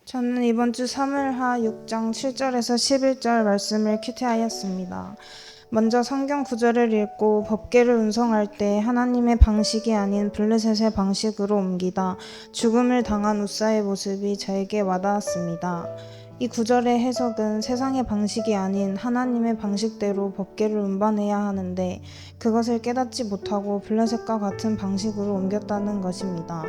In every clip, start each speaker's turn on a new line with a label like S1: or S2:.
S1: 저는 이번 주 사무엘하 6장 7절에서 11절 말씀을 큐티하였습니다. 먼저 성경 구절을 읽고 법궤를 운송할 때 하나님의 방식이 아닌 블레셋의 방식으로 옮기다 죽음을 당한 우사의 모습이 저에게 와닿았습니다. 이 구절의 해석은 세상의 방식이 아닌 하나님의 방식대로 법궤를 운반해야 하는데 그것을 깨닫지 못하고 블레셋과 같은 방식으로 옮겼다는 것입니다.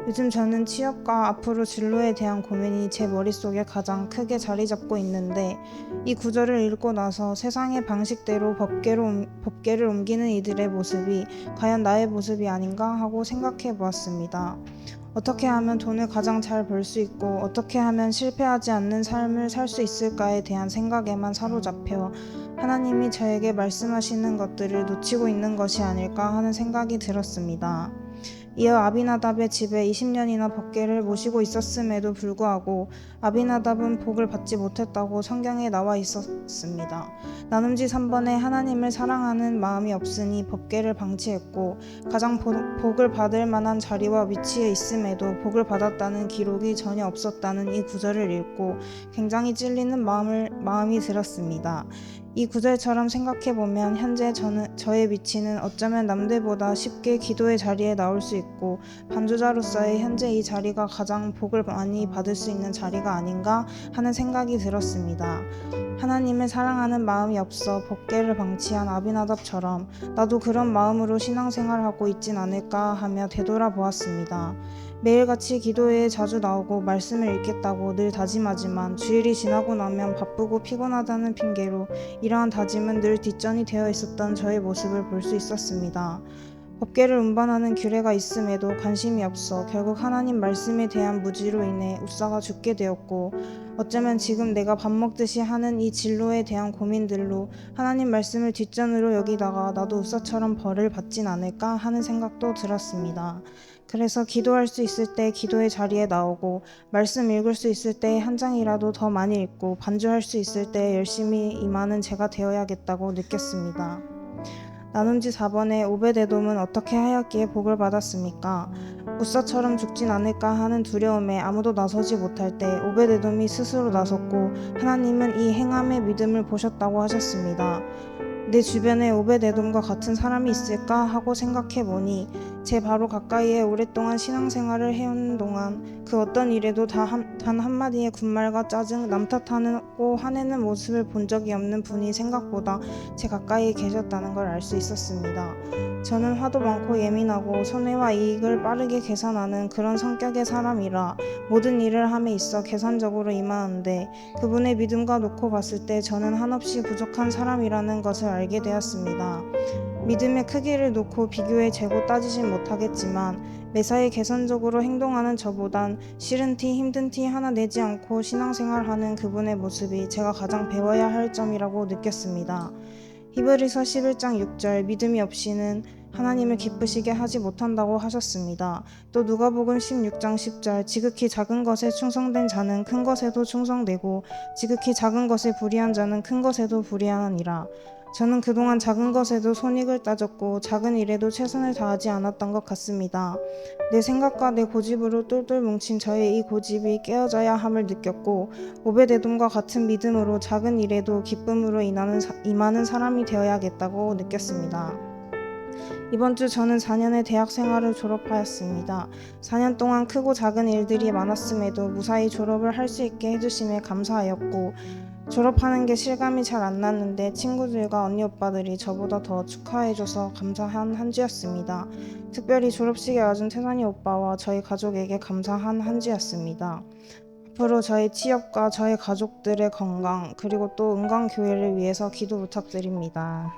S1: 요즘 저는 취업과 앞으로 진로에 대한 고민이 제 머릿속에 가장 크게 자리 잡고 있는데 이 구절을 읽고 나서 세상의 방식대로 법궤를 옮기는 이들의 모습이 과연 나의 모습이 아닌가 하고 생각해 보았습니다. 어떻게 하면 돈을 가장 잘 벌 수 있고 어떻게 하면 실패하지 않는 삶을 살 수 있을까에 대한 생각에만 사로잡혀 하나님이 저에게 말씀하시는 것들을 놓치고 있는 것이 아닐까 하는 생각이 들었습니다. 이어 아비나답의 집에 20년이나 법궤를 모시고 있었음에도 불구하고 아비나답은 복을 받지 못했다고 성경에 나와 있었습니다. 나눔지 3번에 하나님을 사랑하는 마음이 없으니 법궤를 방치했고 가장 복을 받을 만한 자리와 위치에 있음에도 복을 받았다는 기록이 전혀 없었다는 이 구절을 읽고 굉장히 찔리는 마음이 들었습니다. 이 구절처럼 생각해보면 현재 저의 위치는 어쩌면 남들보다 쉽게 기도의 자리에 나올 수 있고 반주자로서의 현재 이 자리가 가장 복을 많이 받을 수 있는 자리가 아닌가 하는 생각이 들었습니다. 하나님을 사랑하는 마음이 없어 법궤를 방치한 아비나답처럼 나도 그런 마음으로 신앙생활하고 있진 않을까 하며 되돌아보았습니다. 매일같이 기도회에 자주 나오고 말씀을 읽겠다고 늘 다짐하지만 주일이 지나고 나면 바쁘고 피곤하다는 핑계로 이러한 다짐은 늘 뒷전이 되어 있었던 저의 모습을 볼 수 있었습니다. 법궤를 운반하는 규례가 있음에도 관심이 없어 결국 하나님 말씀에 대한 무지로 인해 우사가 죽게 되었고 어쩌면 지금 내가 밥 먹듯이 하는 이 진로에 대한 고민들로 하나님 말씀을 뒷전으로 여기다가 나도 우사처럼 벌을 받진 않을까 하는 생각도 들었습니다. 그래서 기도할 수 있을 때 기도의 자리에 나오고 말씀 읽을 수 있을 때 한 장이라도 더 많이 읽고 반주할 수 있을 때 열심히 임하는 제가 되어야겠다고 느꼈습니다. 나눔지 4번에 오벳에돔은 어떻게 하였기에 복을 받았습니까? 우사처럼 죽진 않을까 하는 두려움에 아무도 나서지 못할 때 오벳에돔이 스스로 나섰고 하나님은 이 행함의 믿음을 보셨다고 하셨습니다. 내 주변에 오벳에돔과 같은 사람이 있을까 하고 생각해보니 제 바로 가까이에 오랫동안 신앙생활을 해온 동안 그 어떤 일에도 단 한마디의 군말과 짜증, 남 탓하고 화내는 모습을 본 적이 없는 분이 생각보다 제 가까이에 계셨다는 걸 알 수 있었습니다. 저는 화도 많고 예민하고 손해와 이익을 빠르게 계산하는 그런 성격의 사람이라 모든 일을 함에 있어 계산적으로 임하는데 그분의 믿음과 놓고 봤을 때 저는 한없이 부족한 사람이라는 것을 알게 되었습니다. 믿음의 크기를 놓고 비교해 재고 따지진 못하겠지만 매사에 계산적으로 행동하는 저보단 싫은 티 힘든 티 하나 내지 않고 신앙생활하는 그분의 모습이 제가 가장 배워야 할 점이라고 느꼈습니다. 히브리서 11장 6절 믿음이 없이는 하나님을 기쁘시게 하지 못한다고 하셨습니다. 또 누가복음 16장 10절 지극히 작은 것에 충성된 자는 큰 것에도 충성되고 지극히 작은 것에 불의한 자는 큰 것에도 불의하니라. 저는 그동안 작은 것에도 손익을 따졌고 작은 일에도 최선을 다하지 않았던 것 같습니다. 내 생각과 내 고집으로 똘똘 뭉친 저의 이 고집이 깨어져야 함을 느꼈고 오벳에돔과 같은 믿음으로 작은 일에도 기쁨으로 임하는 사람이 되어야겠다고 느꼈습니다. 이번 주 저는 4년의 대학 생활을 졸업하였습니다. 4년 동안 크고 작은 일들이 많았음에도 무사히 졸업을 할 수 있게 해주심에 감사하였고 졸업하는 게 실감이 잘 안 났는데 친구들과 언니 오빠들이 저보다 더 축하해줘서 감사한 한 주였습니다. 특별히 졸업식에 와준 태산이 오빠와 저희 가족에게 감사한 한 주였습니다. 앞으로 저의 취업과 저의 가족들의 건강 그리고 또 은광교회를 위해서 기도 부탁드립니다.